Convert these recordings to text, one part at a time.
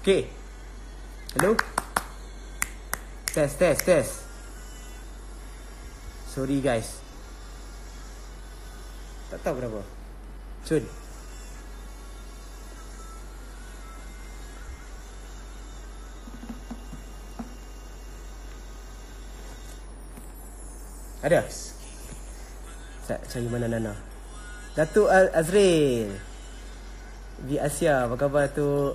Okay. Hello? Test. Sorry guys. Tak tahu kenapa. Cun. Ada? Tak cari mana Nana. Datuk Azril. Di Asia, apa khabar tu?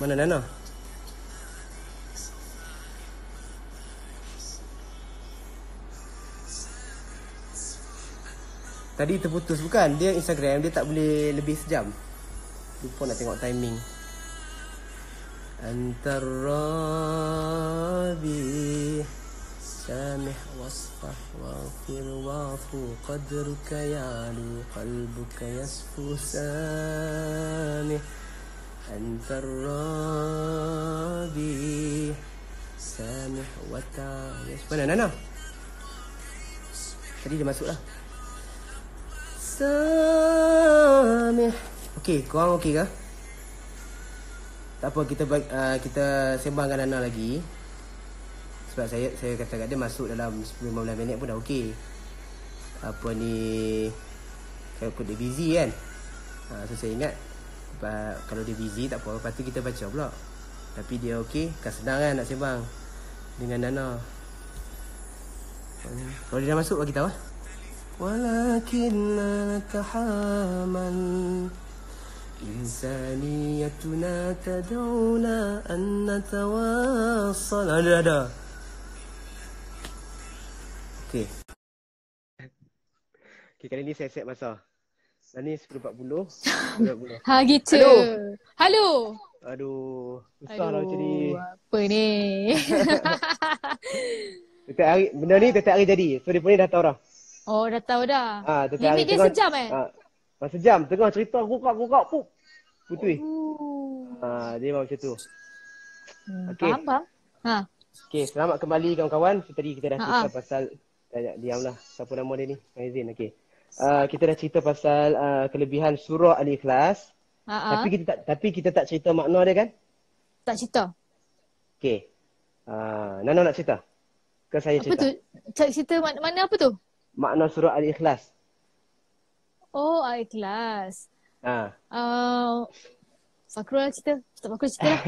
Mana Nana? Tadi terputus bukan? Dia Instagram, dia tak boleh lebih sejam. Lupa nak tengok timing. Antar Rabi Samih wasfah wafir wafu qadruka ya'lu qalbuka yasfu samih Antar Rabi Samih wa ta'ala. Mana Nana? Tadi dia masuk lah. Samih. Okey, korang okey ke? Tak apa, kita sembang dengan Nana lagi. Sebab saya kata kat dia masuk dalam 10-15 minit pun dah okey. Apa ni, saya pun dia busy kan. So saya ingat kalau dia busy tak apa, lepas tu kita baca pula. Tapi dia okey, kan senang kan nak sembang dengan Nana. Kalau dia dah masuk bagi tahu lah. Walakinna tahaman Insaniyatuna tad'una an natawassal. Ada. Okey. Okey, kali ni saya set masa. Dan ni 10.40. Ha gitu. Halo. Aduh, susahlah macam ni. Apa ni? Setiap hari, benda ni setiap hari jadi. So dia pun ni dah tahu dah. Oh, dah tahu dah. Limit dia sejam sejam, tengah cerita gugak pup. Putui. Dia memang macam tu. Okay. Faham. Okey, selamat kembali kawan-kawan. Tadi kita dah cerita pasal diamlah. Siapa nama dia ni? Maizin. Okey. Kita dah cerita pasal kelebihan surah Al-Ikhlas. Tapi kita tak cerita makna dia kan? Tak cerita. Okey. Nana nak cerita? Ke saya cerita? Apa tu? Cerita mana apa tu? Makna surah Al-Ikhlas. Oh, Al-Ikhlas. Fakrul lah cerita. Ustaz Fakrul cerita lah.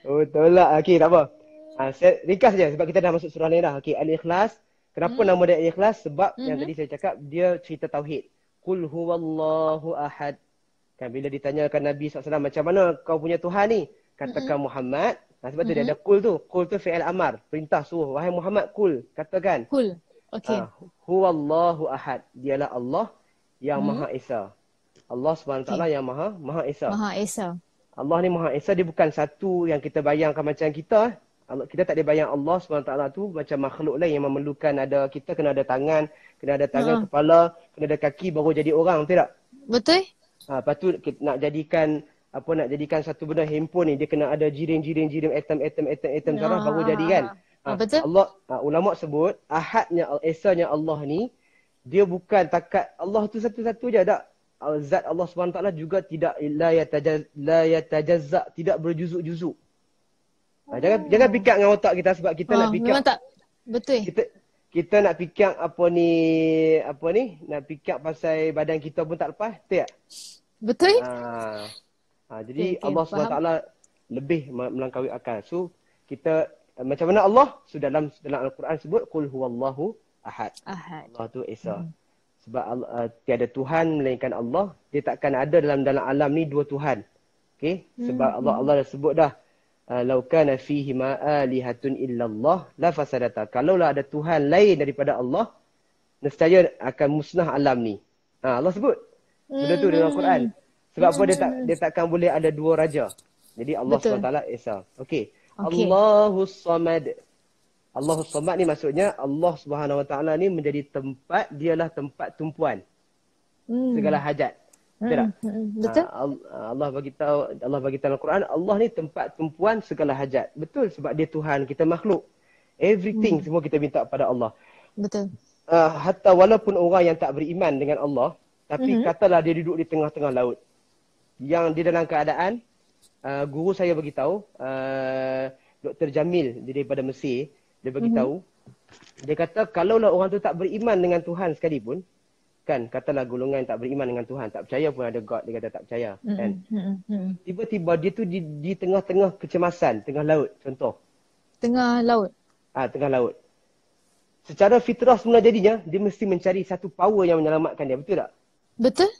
Betul lah. Okey, tak apa. Saya ringkas je sebab kita dah masuk surah lain dah. Okey, Al-Ikhlas. Kenapa nama dia Al-Ikhlas? Sebab yang tadi saya cakap, dia cerita tauhid. Qul huwallahu ahad. Kan bila ditanyakan Nabi SAW, macam mana kau punya Tuhan ni? Katakan Muhammad. Sebab tu dia ada qul tu. Qul tu fi'il amar. Perintah suruh. Wahai Muhammad, qul. Katakan. Qul. Okey. Huwallahu ahad. Dialah Allah yang Maha Esa. Allah SWT yang Maha Esa. Maha Esa. Allah ni Maha Esa, dia bukan satu yang kita bayangkan macam kita. Kita tak ada bayang Allah SWT tu macam makhluk lain yang memerlukan kita kena ada tangan, kepala, kena ada kaki baru jadi orang, betul tak? Betul. Lepas tu nak jadikan satu benda handphone ni, dia kena ada jirim atom zarah baru jadi kan? Betul. Allah, ulama sebut ahadnya, esanya Allah ni, dia bukan takat Allah tu satu-satu je, tak. Zat Allah SWT juga tidak la yatajazza, tidak berjuzuk-juzuk. Jangan fikir dengan otak kita sebab kita nak fikir. Memang tak. Betul. Kita nak fikir apa ni, nak fikir pasal badan kita pun tak lepas, betul tak? Betul. Jadi Allah SWT lebih melangkaui akal. So kita macam mana Allah? So dalam Al-Quran sebut qul huwallahu ahad. Allah tu Esa. Sebab tiada Tuhan melainkan Allah. Dia takkan ada dalam alam ni dua Tuhan. Okey? Sebab Allah dah sebut dah. Lau kana fihi ma alihatun illallah la fasadata. Kalaulah ada Tuhan lain daripada Allah, nescaya akan musnah alam ni. Allah sebut. Benda tu dalam Al-Quran. Sebab apa dia takkan boleh ada dua raja. Jadi Allah SWT Esa. Okey. Allahus Samad. Allahus Samad ni maksudnya Allah SWT ni menjadi tempat, dialah tempat tumpuan segala hajat. Betul tak? Betul. Allah bagi tahu Al-Quran, Allah ni tempat tumpuan segala hajat. Betul, sebab dia Tuhan, kita makhluk. Everything semua kita minta pada Allah. Betul. hatta walaupun orang yang tak beriman dengan Allah, tapi katalah dia duduk di tengah-tengah laut. Yang dia dalam keadaan, guru saya beritahu, Dr. Jamil dia daripada Mesir, dia beritahu, dia kata kalaulah orang tu tak beriman dengan Tuhan sekalipun, kan, katalah golongan tak beriman dengan Tuhan, tak percaya pun ada God, dia kata tak percaya, kan. Tiba-tiba dia tu di tengah-tengah kecemasan, tengah laut, contoh. Tengah laut. Tengah laut. Secara fitrah semula jadinya, dia mesti mencari satu power yang menyelamatkan dia, betul tak? Betul.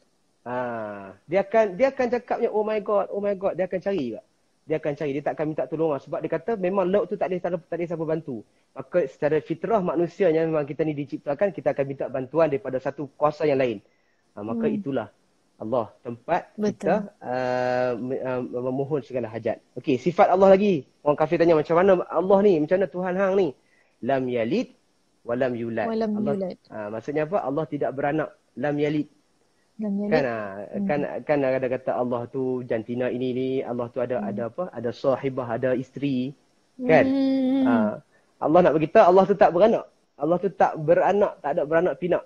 Dia akan cakapnya, oh my God, dia akan cari juga. Dia akan cari, dia tak akan minta tolong sebab dia kata memang laut tu tak ada siapa bantu. Maka secara fitrah manusianya memang kita ni diciptakan, kita akan minta bantuan daripada satu kuasa yang lain. Maka itulah Allah, tempat kita memohon segala hajat. Okey, sifat Allah lagi. Orang kafir tanya macam mana Allah ni, macam mana Tuhan hang ni? Lam yalid walam yulad. Maksudnya apa? Allah tidak beranak. Lam yalid. Kan ada kata Allah tu jantina ini, Allah tu ada apa? Ada sahibah, ada isteri. Kan? Allah nak beritahu Allah tu tak beranak. Allah tu tak beranak, tak ada beranak pinak.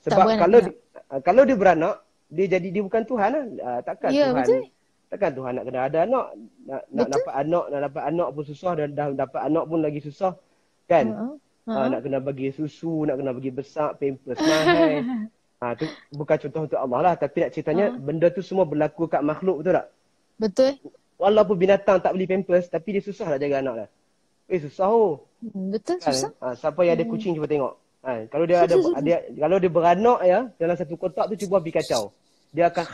Sebab kalau dia beranak, dia bukan Tuhan lah. Takkan Tuhan. Betul. Takkan Tuhan nak kena ada anak. Nak dapat anak pun susah, dan dah dapat anak pun lagi susah. Kan? Nak kena bagi susu, nak kena bagi besar, pampers mahal. Tu bukan contoh untuk Allah lah. Tapi nak ceritanya, benda tu semua berlaku kat makhluk, betul tak? Betul. Walaupun binatang tak beli pampers, tapi dia susah nak jaga anak lah. Susah betul, kan? Susah. Siapa yang ada kucing cuba tengok. Kalau dia kalau dia beranak ya, dalam satu kotak tu cuba pergi kacau. Dia akan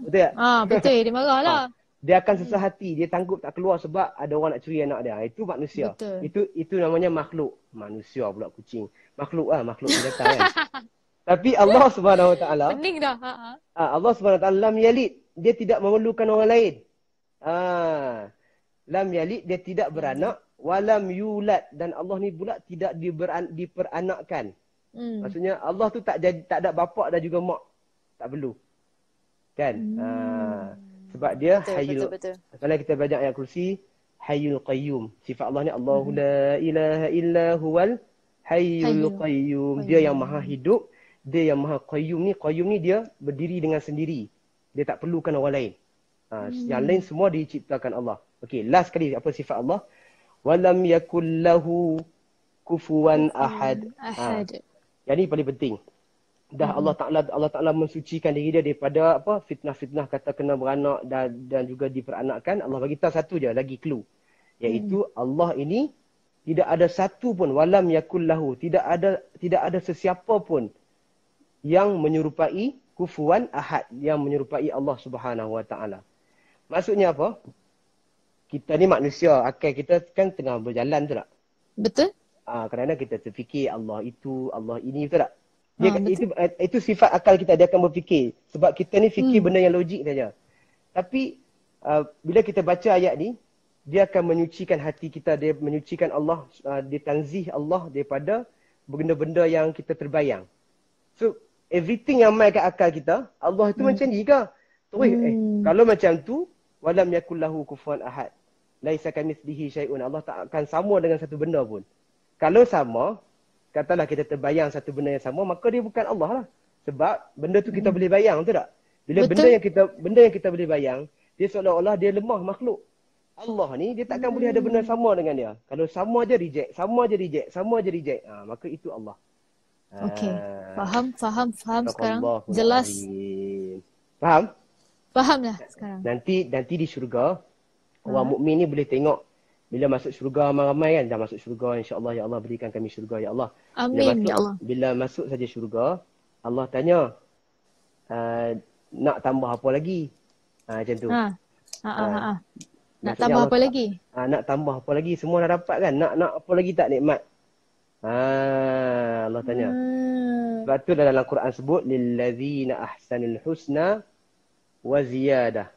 betul tak? Betul, dia marah lah. Dia akan susah hati, dia tanggup tak keluar sebab ada orang nak curi anak dia. Itu manusia. Betul. Itu namanya makhluk. Manusia pula kucing. Makhluk binatang kan. Tapi Allah Subhanahu Wa Taala, pening dah. Allah Subhanahu Wa Taala lam yalid, dia tidak memerlukan orang lain. Lam yalid, dia tidak beranak, walam yulad, dan Allah ni pula tidak diperanakkan. Maksudnya Allah tu tak ada bapa dan juga mak. Tak perlu. Kan? Sebab dia hayyul. Kalau kita baca ayat kursi, hayyul qayyum. Sifat Allah ni Allahu la ilaha illa huwal hayyul qayyum. Dia yang maha hidup, dia yang maha qayyum ni dia berdiri dengan sendiri. Dia tak perlukan orang lain. Yang lain semua diciptakan Allah. Okey, last kali apa sifat Allah? Walam yakul lahu kufuwan ahad. Yang ni paling penting. Dah Allah Taala mensucikan diri dia daripada apa? Fitnah-fitnah kata kena beranak dan juga diperanakkan. Allah bagi tahu satu je lagi clue. Iaitu Allah ini tidak ada satu pun, walam yakul lahu, tidak ada sesiapa pun yang menyerupai kufuwan ahad, yang menyerupai Allah Subhanahu Wa Taala. Maksudnya apa? Kita ni manusia, akal kita kan tengah berjalan, betul tak? Betul. Kerana kita terfikir Allah itu, Allah ini, betul tak? Itu sifat akal kita, dia akan berfikir. Sebab kita ni fikir benda yang logik saja. Tapi bila kita baca ayat ni, dia akan menyucikan hati kita, dia menyucikan Allah, dia tanzih Allah daripada benda-benda yang kita terbayang. So, everything yang main kat akal kita, Allah itu macam ni ke? Kalau macam tu, walam yakul lahu kufuwan ahad. Laisa kamitslihi syai'un. Allah tak akan sama dengan satu benda pun. Kalau sama, katalah kita terbayang satu benda yang sama, maka dia bukan Allah lah. Sebab benda tu kita boleh bayang, betul tak? Bila benda yang kita boleh bayang, dia seolah-olah dia lemah makhluk. Allah ni dia takkan boleh ada benda sama dengan dia. Kalau sama je reject, sama je reject. Maka itu Allah. Okey. Faham sekarang. Jelas. Faham? Fahamlah sekarang. Nanti di syurga, orang mukmin ni boleh tengok bila masuk syurga ramai-ramai kan, dah masuk syurga, insya-Allah ya Allah berikan kami syurga ya Allah. Amin ya Allah. Bila masuk saja syurga, Allah tanya, nak tambah apa lagi? Macam tu. Nak tambah apa lagi? Nak tambah apa lagi? Semua dah dapat kan? Nak apa lagi tak nikmat? Allah tanya. Sebab tu dalam Al-Quran sebut lillazina ahsanul husna wa ziyadah.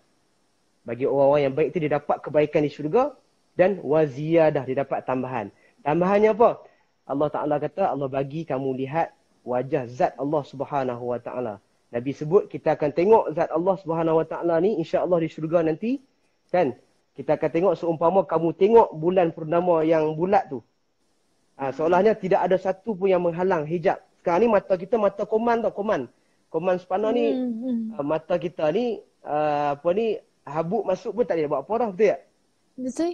Bagi orang-orang yang baik tu dia dapat kebaikan di syurga dan wa ziyadah, dia dapat tambahan. Tambahannya apa? Allah Taala kata Allah bagi kamu lihat wajah zat Allah Subhanahu Wa Taala. Nabi sebut kita akan tengok zat Allah Subhanahu Wa Taala ni insya-Allah di syurga nanti kan. Kita akan tengok seumpama kamu tengok bulan purnama yang bulat tu. Seolahnya tidak ada satu pun yang menghalang hijab. Sekarang ni mata kita mata koman tau, koman. Koman spana ni mata kita ni habuk masuk pun tak boleh buat apa dah, betul tak? Betul.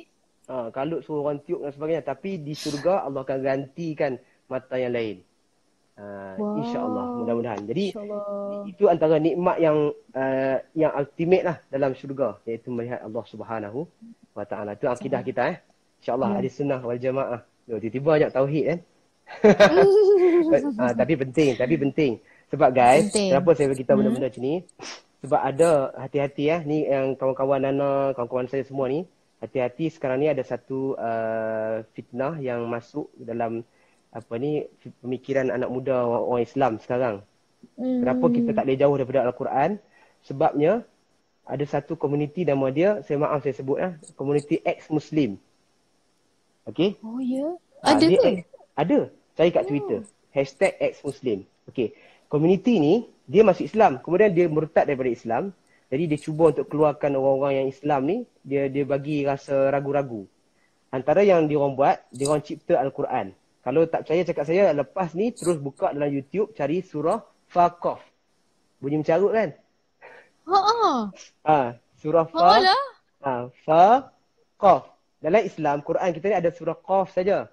Kalut suruh orang tiup dan sebagainya. Tapi di surga Allah akan gantikan mata yang lain. InsyaAllah, mudah-mudahan. Jadi itu antara nikmat yang ultimate lah dalam syurga, iaitu melihat Allah Subhanahu wa Ta'ala. Itu akidah kita InsyaAllah ahli sunnah wal jamaah. Tiba-tiba ajak tauhid kan. Tapi penting. Sebab guys, kenapa saya beritahu benda-benda macam ni? Sebab ada hati-hati ni yang kawan-kawan Nana, kawan-kawan saya semua ni, hati-hati sekarang ni ada satu fitnah yang masuk dalam pemikiran anak muda orang Islam sekarang. Kenapa kita tak boleh jauh daripada Al-Quran? Sebabnya ada satu komuniti nama dia, saya sebut komuniti ex-Muslim. Okey? Oh ya? Ada ke? Ada. Cari kat Twitter. #ex-Muslim. Okey. Komuniti ni, dia masuk Islam. Kemudian dia murtad daripada Islam. Jadi dia cuba untuk keluarkan orang-orang yang Islam ni, dia bagi rasa ragu-ragu. Antara yang diorang buat, diorang cipta Al-Quran. Kalau tak percaya cakap saya, lepas ni terus buka dalam YouTube, cari surah Faqaf. Bunyi mencarut kan? Surah Faqaf. Dalam Islam, Quran kita ni ada surah Qaf saja.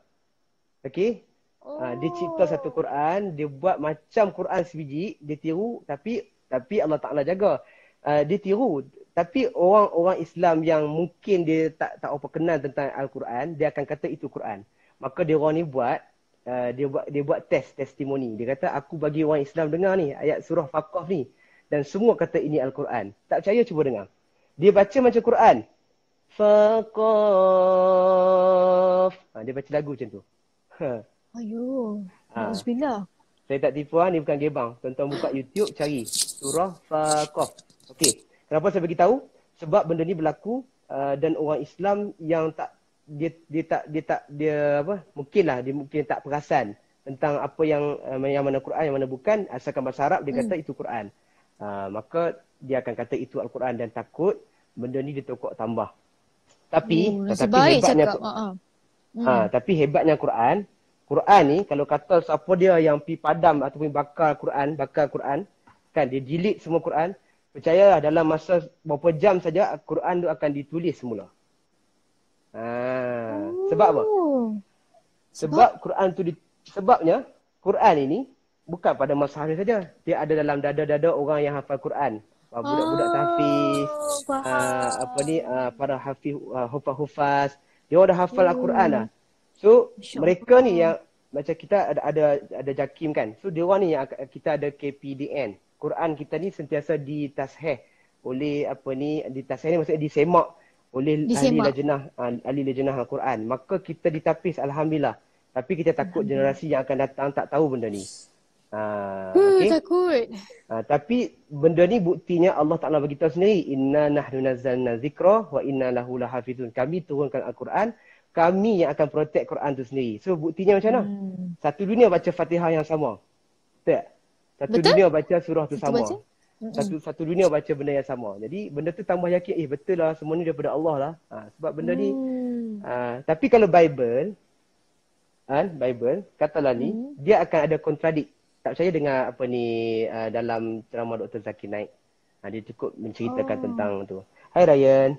Okey? Dia cipta satu Quran, dia buat macam Quran sebiji, dia tiru, tapi Allah Ta'ala jaga. Dia tiru. Tapi orang-orang Islam yang mungkin dia tak apa kenal tentang Al-Quran, dia akan kata itu Quran. Maka dia orang ni dia buat testimoni. Dia kata, aku bagi orang Islam dengar ni, ayat surah Faqaf ni. Dan semua kata ini Al-Quran. Tak percaya, cuba dengar. Dia baca macam Quran. Faqaf. Dia baca lagu macam tu. Ayuh. Bismillah. Saya tak tipu, ni bukan gebang. Tuan-tuan buka YouTube, cari surah Faqaf. Okey. Kenapa saya beritahu? Sebab benda ni berlaku dan orang Islam yang dia mungkin tak perasan tentang apa yang mana Quran, yang mana bukan, asalkan bahasa Arab dia kata itu Quran. Maka dia akan kata itu Al-Quran dan takut benda ni ditokok tambah. Tapi hebatnya Quran ni kalau kata siapa dia yang pi padam ataupun bakar Quran kan, dia delete semua Quran, percayalah dalam masa beberapa jam saja Quran tu akan ditulis semula. Sebab apa? Sebab Quran tu sebabnya Quran ini bukan pada masa hari saja. Dia ada dalam dada-dada orang yang hafal Quran. Budak-budak tahfiz, para hafiz, hufaz, dia dah hafal Al-Quran dah. So mereka ni yang macam kita ada JAKIM kan. So dia orang ni yang kita ada KPDN. Quran kita ni sentiasa ditasheh oleh ditasheh ni maksudnya disemak oleh ahli lajnah Al-Quran. Maka kita ditapis, alhamdulillah. Tapi kita takut generasi yang akan datang tak tahu benda ni. Okay? Takut. Tapi benda ni buktinya Allah Ta'ala bagi tahu sendiri, inna nahnu nazzalna zikra wa inna lahu lahafizun. Kami turunkan Al-Quran, kami yang akan protect Quran tu sendiri. So buktinya macam mana? Satu dunia baca Fatihah yang sama. Betul? Satu dunia baca surah tu sama. Satu dunia baca benda yang sama. Jadi benda tu tambah yakin, betul lah, semua ni daripada Allah lah. Sebab benda ni tapi kalau Bible katalah ni, dia akan ada kontradik. Tak percaya dengar dalam ceramah Dr. Zakir Naik. Dia cukup menceritakan tentang tu. Hai Ryan.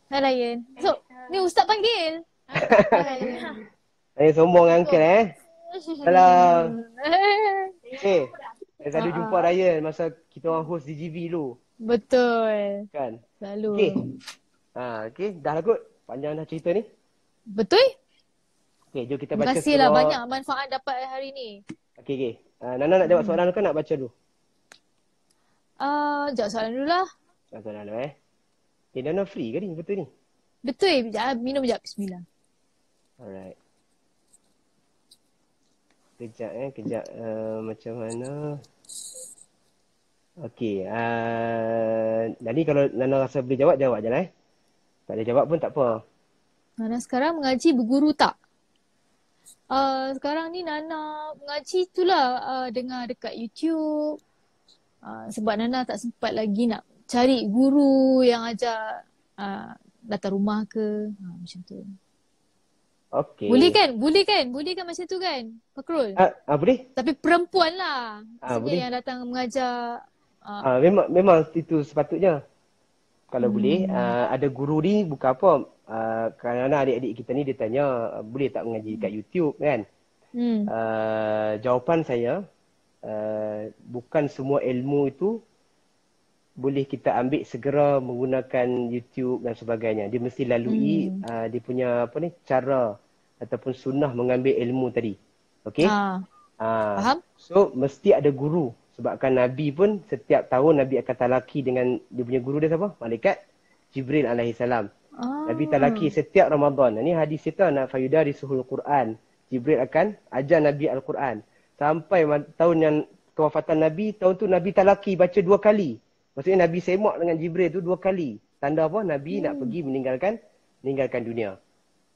Hai Ryan. So, ni Ustaz panggil. Saya sombong Uncle Salam. Saya selalu jumpa Ryan masa kita orang host DGV dulu. Betul. Kan? Selalu. Okay. Dah lah kot. Panjang dah cerita ni. Betul. Okay, jom kita baca surah. Terima kasih lah, banyak manfaat dapat hari ni. Okay. Nana nak jawab soalan ke nak baca dulu? Jawab soalan dulu lah. Jawab soalan dulu Nana free ke ni? Betul ni? Betul. Minum sekejap. Bismillah. Alright. Kejap. Macam mana? Okay. Jadi kalau Nana rasa boleh jawab je lah. Tak boleh jawab pun tak apa. Nana sekarang mengaji berguru tak? Sekarang ni Nana mengaji itulah dengar dekat YouTube. Sebab Nana tak sempat lagi nak cari guru yang ajar datang rumah ke. Macam tu. Okey. Boleh kan? Boleh kan? Boleh kan macam tu kan? Fakrul. Boleh? Tapi perempuan lah. Maksudnya Boleh. yang datang mengajar. Memang itu sepatutnya. Kalau boleh, Hmm. ada guru ni bukan apa. Kerana adik-adik kita ni dia tanya, boleh tak mengaji kat YouTube kan? Hmm. Jawapan saya, bukan semua ilmu itu boleh kita ambil segera menggunakan YouTube dan sebagainya. Dia mesti lalui dia punya cara ataupun sunnah mengambil ilmu tadi. Okey? Faham? So mesti ada guru. Sebabkan Nabi pun setiap tahun Nabi akan talaki dengan dia punya guru dia siapa? Malaikat Jibril alaihissalam. Nabi talaki setiap Ramadan. Ini hadis kita nak fayudari suhul Quran. Jibril akan ajar Nabi Al-Quran. Sampai tahun yang kewafatan Nabi, tahun tu Nabi talaki baca 2 kali. Maksudnya Nabi semak dengan Jibril tu 2 kali. Tanda apa? Nabi nak pergi meninggalkan dunia.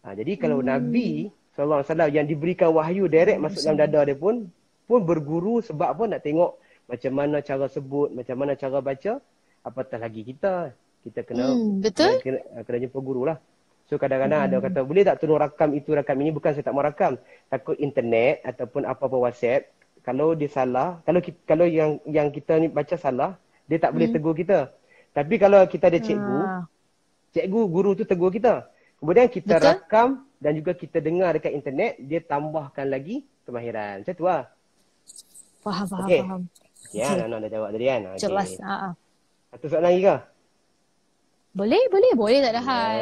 Jadi kalau Nabi SAW yang diberikan wahyu direct masuk dalam dada dia pun berguru sebab apa? Nak tengok macam mana cara sebut, macam mana cara baca. Apatah lagi kita. Kita kena jumpa guru lah. So kadang-kadang ada kata, boleh tak tolong rakam itu, rakam ini. Bukan saya tak mau rakam. Takut internet ataupun apa-apa WhatsApp. Kalau dia salah, kalau yang kita ni baca salah, dia tak boleh tegur kita. Tapi kalau kita ada cikgu, guru tu tegur kita. Kemudian kita rakam dan juga kita dengar dekat internet, dia tambahkan lagi kemahiran. Macam tu lah. Faham. Okay, Nana dah jawab tadi kan? Jelas. Satu soalan lagi ke? Boleh tak ada hal.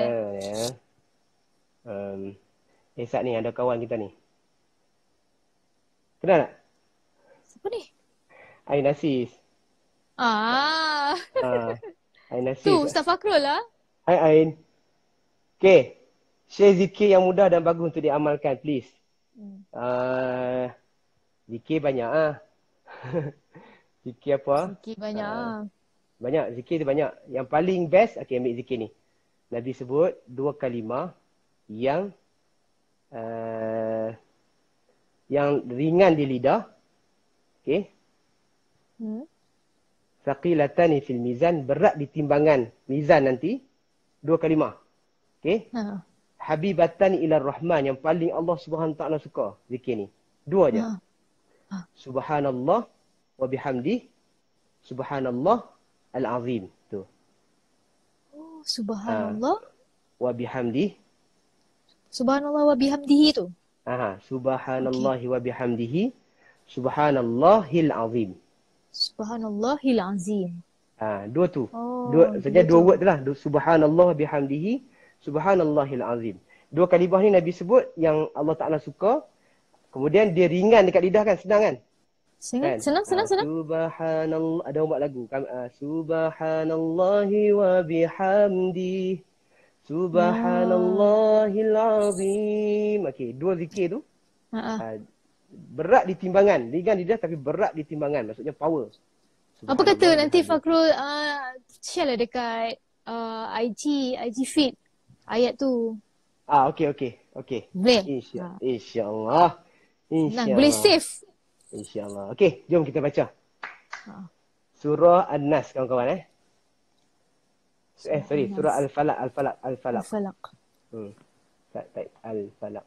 Esat ni ada kawan kita ni. Kenal tak? Siapa ni? Ain Aziz. Ain Aziz. Tu Ustaz Fakrul lah. Hai Ain. Okay. Share zikir yang mudah dan bagus untuk diamalkan, please. Zikir banyak Zikir apa? Zikir banyak banyak, zikir tu banyak. Yang paling best, ambil zikir ni. Nabi sebut 2 kalimah yang ringan di lidah. Okay. Saqilatani fil mizan, berat di timbangan mizan nanti. 2 kalimah. Okay. Habibatani ilar rahman, yang paling Allah Subhanahu Taala suka. Zikir ni. 2 je. Subhanallah wa bihamdi. Subhanallah Al-Azim tu. Subhanallah wa bihamdi. Subhanallah wa bihamdihi tu. Subhanallahi wa bihamdihi. Subhanallahil azim. Subhanallahil azim. 2 tu. Saja 2 word tu lah. Subhanallah wa bihamdihi. Subhanallahil azim. 2 kalimah ni Nabi sebut yang Allah Ta'ala suka. Kemudian dia ringan dekat lidah kan. Senang kan? Senang. Subhanallah. Ada umat lagu. Subhanallahi wa bihamdi. Subhanallahil azim. Okey, 2 zikir tu. Berat di timbangan. Ringan lidah tapi berat di timbangan. Maksudnya power. Apa kata nanti Fakrul share lah dekat IG feed ayat tu. Okey. Boleh? InsyaAllah. Boleh save. InsyaAllah. Okey, jom kita baca. Surah An-Nas, kawan-kawan. Surah Al-Falaq. Al-Falaq. Type Al-Falaq.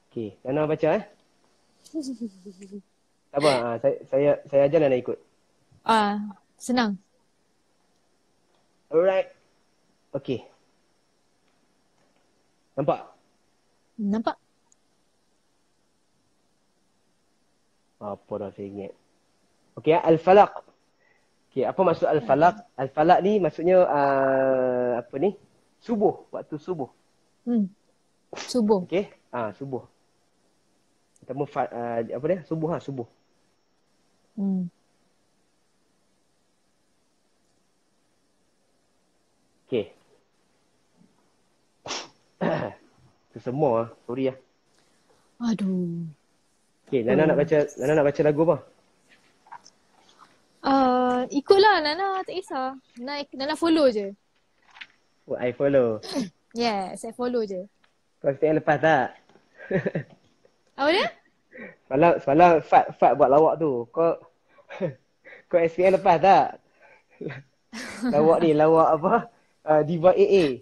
Okey, Nana baca Tak apa, saya ajar Nana ikut. Senang. Alright. Okey. Nampak? Apa dah saya ingat. Okey, Al-Falaq. Okey, apa maksud Al-Falaq? Al-Falaq ni maksudnya subuh, waktu subuh. Subuh. Okey, subuh. Ataupun subuh. Okey. Itu semua, sorry lah. Aduh. Okey, Nana nak baca lagu apa? Ikutlah Nana, tak kisah. Nana follow je. I follow. Yes, I follow je. Kau stay yang lepas tak? Apa dia? Semalam Fat buat lawak tu. Kau SPM lepas tak? Lawak apa? Diva AA.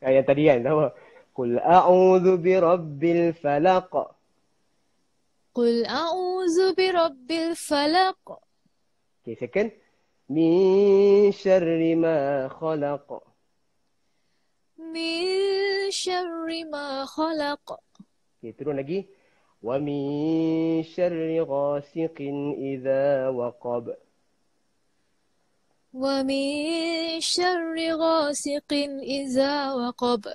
Yang tadi kan, sama. Qul a'udzu birabbil falaq. Qul a'udzu birabbil falaq. Okay, second. Min syarri ma khalaq. Min syarri ma khalaq. Okay, turun lagi. Wa min syarri ghasiqin idza waqab. Wa min syarri ghasiqin iza waqab.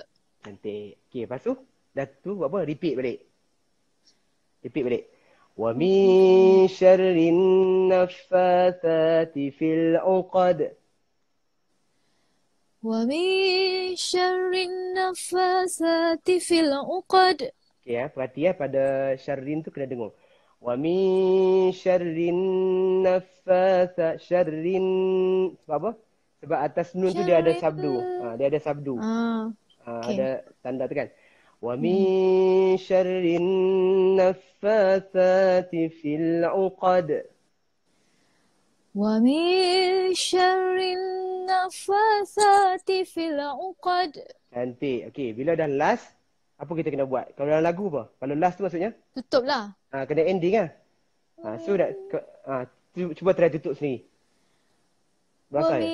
Cantik. Okay, lepas tu, dah tu buat apa? Repeat balik. Repeat balik. Wa min syarri naffathati fil 'uqad. Wa min syarri nafasati fil uqad. Okay, perhati pada syarrin tu kena dengar. Wa min syarrin syarrin. Sebab apa? Sebab atas nun tu dia ada sabdu. Dia ada sabdu. Okay. Ada tanda tu kan. Wa min syarrin naffathati fil 'uqad. Wa min syarri nafasati fil uqad. Cantik. Okey, bila dah last, apa kita kena buat? Kalau dalam lagu apa? Kalau last tu maksudnya? Tutup lah. Kena ending kan? So cuba try tutup sendiri. Wa Berasa ya?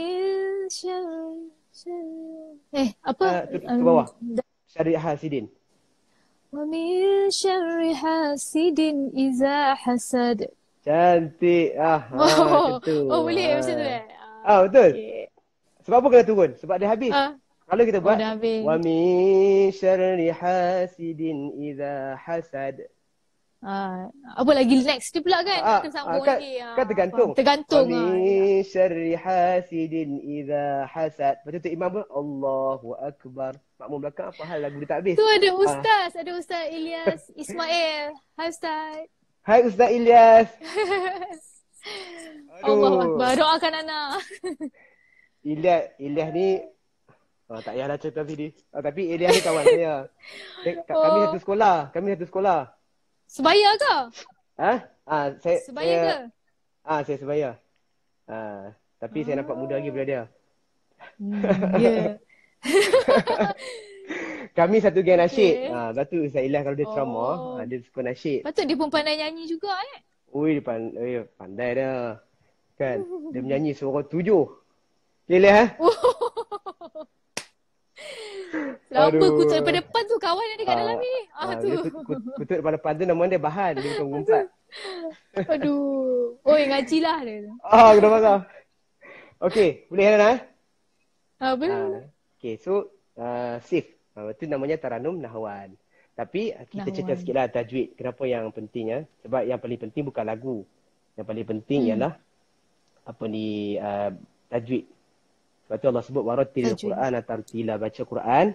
min apa? Ke bawah. Syarri hasidin. Wa min syarri hasidin iza hasad. Cantik. Macam tu. Boleh macam tu Betul. Okay. Sebab apa kena turun? Sebab dia habis. Kalau kita buat dah habis. wa min syarri hasidin idza hasad. Apa lagi next dia pula kan? Kita sambung lagi. Kan tergantung. Tergantung. Wa min syarri hasidin idza hasad. Lepas tu imam pun Allahu akbar. Makmum belakang apa hal lagu dia tak habis. Tu ada ustaz, Ilyas Ismail. Hai ustaz. Hai Ustaz Ilyas. Allahu akbar. Doakan Ana. Ilyas ni tak payahlah cerita sini. Tapi Ilyas ni kawan saya. Kami satu sekolah. Sebaya ke? Sebaya ke? Saya sebaya. Tapi saya nampak muda lagi daripada dia. Ya. Kami satu geng nasyid. Lepas tu Ustaz Ilyas kalau dia ceramah, dia suka nasyid. Patut dia pun pandai nyanyi juga Ui, dia pandai dia. Kan? Dia menyanyi suara 7. Okay, Ilyas Lama kutut depan depan tu kawan yang dekat dalam ni. Kutut depan tu nama dia Bahan. Dia bukan Gumpat. Aduh. Ngajilah dia. Kena marah. Okay, boleh Hana? Boleh. Okay, so Sif. Itu namanya Taranum Nahwan. Tapi kita cerita sikitlah tajwid. Kenapa yang penting Sebab yang paling penting bukan lagu. Yang paling penting ialah tajwid. Sebab tu Allah sebut warattilil Quran tartila, baca Quran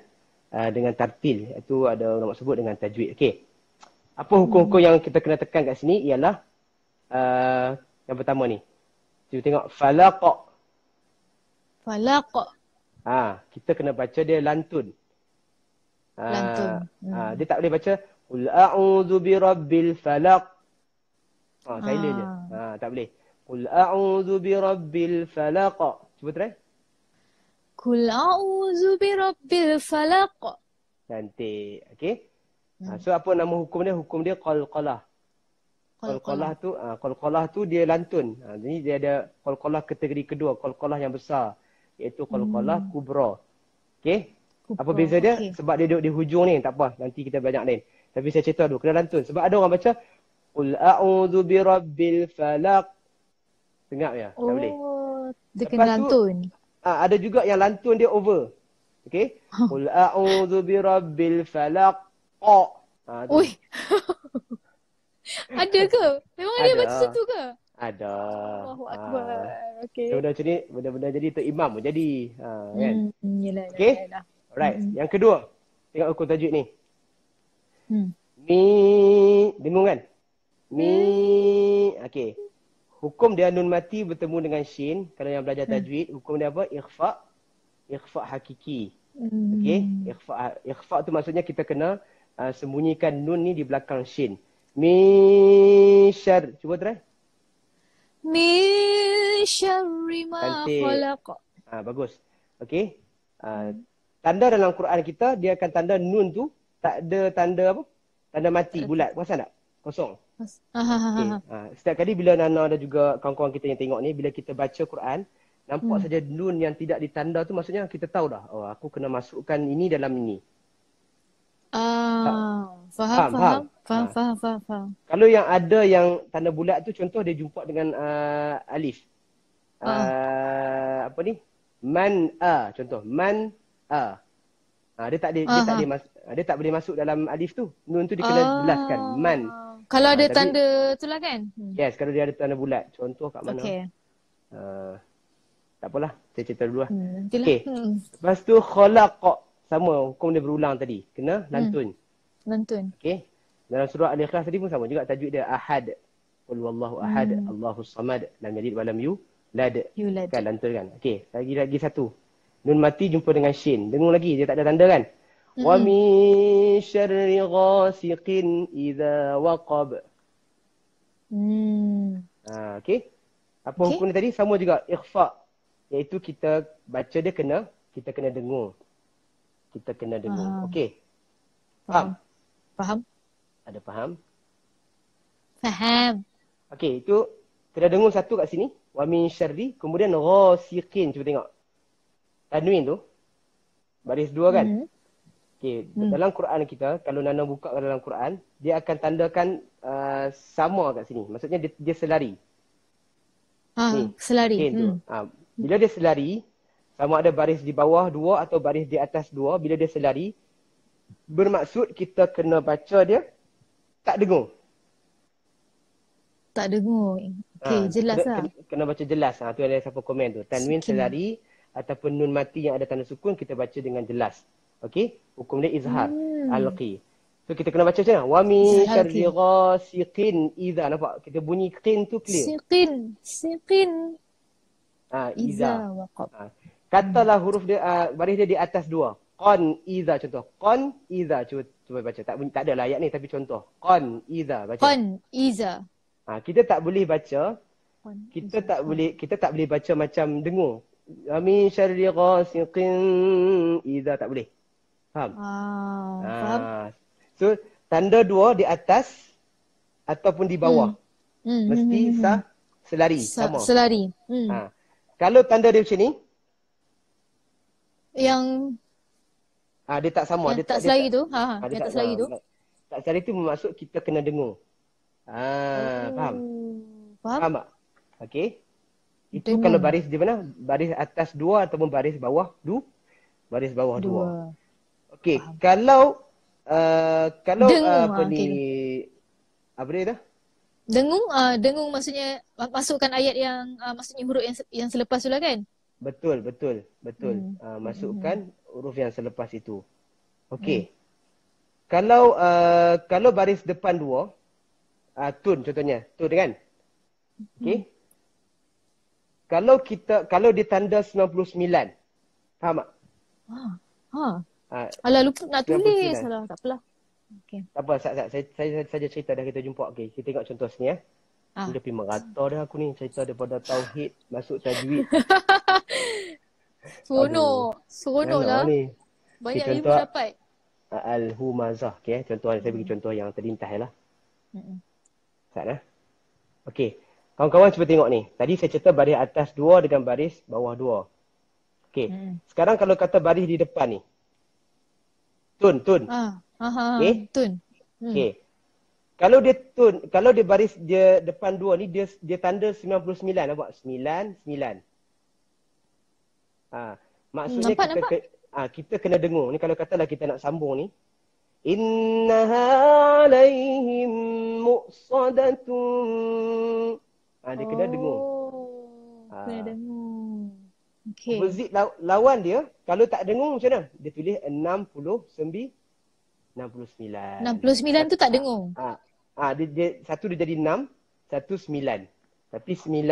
dengan tartil. Itu ada ulama sebut dengan tajwid. Okey. Apa hukum-hukum yang kita kena tekan kat sini ialah yang pertama ni. Cuba tengok falaq. Falaq. Kita kena baca dia lantun. Lantun. Dia tak boleh baca qul a'udzu birabbil falaq. Silent je. Tak boleh. Qul a'udzu birabbil falaq. Cuba try. Qul a'udzu birabbil falaq. Cantik. Okey. So apa nama hukum dia? Hukum dia qalqalah. Qalqalah tu dia lantun. Jadi dia ada qalqalah kategori kedua, qalqalah yang besar, iaitu qalqalah kubra. Okey. Apa beza dia? Okay. Sebab dia duduk di hujung ni, tak apa. Nanti kita belajar lain. Tapi saya cerita dulu, kena lantun. Sebab ada orang baca qul a'udzu birabbil falaq. Tengok ya, tak boleh. Dia kena lantun. Ada juga yang lantun dia over. Okey. Qul a'udzu birabbil falaq. Oi. Ada ke? Memang ada baca macam tu ke? Ada. Allahu akbar. Okey. Benda macam ni, benda-benda jadi tu imam pun jadi. Kan? Yalah. Okey. Alright. Yang kedua. Tengok hukum tajwid ni. Mi. Dengung kan? Mi. Okey. Hukum dia nun mati bertemu dengan shin. Kalau yang belajar tajwid, hukum dia apa? Ikhfa. Ikhfa hakiki. Okey. Ikhfa tu maksudnya kita kena sembunyikan nun ni di belakang shin. Mi syar. Cuba try. Min syarri ma khalaq. Bagus. Okey. tanda dalam Quran kita, dia akan tanda nun tu tak ada tanda apa? Tanda mati, bulat. Perasan tak? Kosong. Okay. Setiap kali bila Nana dan juga kawan-kawan kita yang tengok ni, bila kita baca Quran, nampak saja nun yang tidak ditanda tu, maksudnya kita tahu dah, oh aku kena masukkan ini dalam ini. Faham. Kalau yang ada yang tanda bulat tu, contoh dia jumpa dengan alif. Apa ni? Man a, contoh. Man a. Dia tak boleh masuk dalam alif tu. Nun tu dia kena jelaskan. Man. Kalau ada tanda tu lah kan? Yes, kalau dia ada tanda bulat. Contoh kat mana? Okay. Tak apalah, saya cerita dulu lah. Okay. Lepas tu khalaqa. Sama, hukum dia berulang tadi. Kena lantun. Lantun. Okay. Dalam surah Al-Ikhlas tadi pun sama juga. Tajuk dia ahad. Qul wallahu ahad. Allahus samad. Lam yalid wa lam yulad. Kan lantun kan. Okay, lagi satu. Nun mati jumpa dengan shin. Dengung lagi, dia tak ada tanda kan? Wa min syarri ghasiqin idza waqab. Okay. Apa hukum ni tadi? Sama juga ikhfa. Iaitu kita baca dia kita kena dengung. Kita kena dengung. Okey. Faham? Ada faham? Faham. Okey, itu kena dengung satu kat sini. Wa min syarri, kemudian ghasiqin. Cuba tengok. Tanwin tu baris dua kan? Okey, dalam Quran kita, kalau Nana buka dalam Quran, dia akan tandakan sama kat sini. Maksudnya dia selari. Selari. Bila dia selari, sama ada baris di bawah dua atau baris di atas dua, bila dia selari, bermaksud kita kena baca dia tak dengung. Tak dengung. Okey, jelas lah. Kena baca jelas. Tu ada siapa komen tu. Tanwin selari ataupun nun mati yang ada tanda sukun, kita baca dengan jelas. Okey, hukum dia izhar, alqi. So kita kena baca macam mana? Wa min syarri ghasiqin idza. Nampak? Kita bunyi qin tu clear. Siqin. Idza waqab. Katalah huruf dia baris dia di atas dua. Qan idza contoh. Qan idza, cuba baca. Tak ada ayat ni tapi contoh. Qan idza baca. Qan idza. Kita tak boleh baca. Kita tak boleh baca macam dengung. Wa min syarri ghasiqin idza, tak boleh. Faham? Faham. So, tanda dua di atas ataupun di bawah. Mesti selari. Sama. Selari. Kalau tanda dia macam ni. Yang dia tak sama. Yang tak selari tu. Yang tak selari tu. Tak selari tu bermaksud kita kena dengung. Faham? Faham tak? Okey. Itu dengung. Kalau baris di mana? Baris atas dua ataupun baris bawah baris bawah dua. Okey, kalau dengung, apa ni? Apa dia dah? Dengung maksudnya masukkan ayat yang maksudnya huruf yang selepas tu lah kan? Betul. Masukkan huruf yang selepas itu. Okey. Kalau baris depan dua, tun contohnya, tun kan? Okey. Kalau ditanda 99. Faham tak? Alah, lupa nak tulis. Alah, tak apalah. Okay. Tak apa, saya saja cerita dah kita jumpa. Okey, kita tengok contoh sini ya. Dia pergi merata dah aku ni cerita daripada tauhid masuk tajwid. Seronok lah. Ni. Banyak ilmu dapat. Al-Humazah. Okey, contoh saya bagi contoh yang terlintas lah. Saat okey. Kawan-kawan cuba tengok ni. Tadi saya cerita baris atas dua dengan baris bawah dua. Okey. Sekarang kalau kata baris di depan ni. Tun. Okey. Tun. Okey. Kalau dia baris dia depan dua ni dia tanda 99, nampak? 99. Maksudnya kita kena dengung. Ni kalau katalah kita nak sambung ni. Innaha alaihim muqsadatun. Dia kena dengung. Kena dengung. Okey. Opposite lawan dia, kalau tak dengung macam mana? Dia tulis 69. 69 tu tak dengung. Dia satu dia jadi 6, satu 9. Tapi 9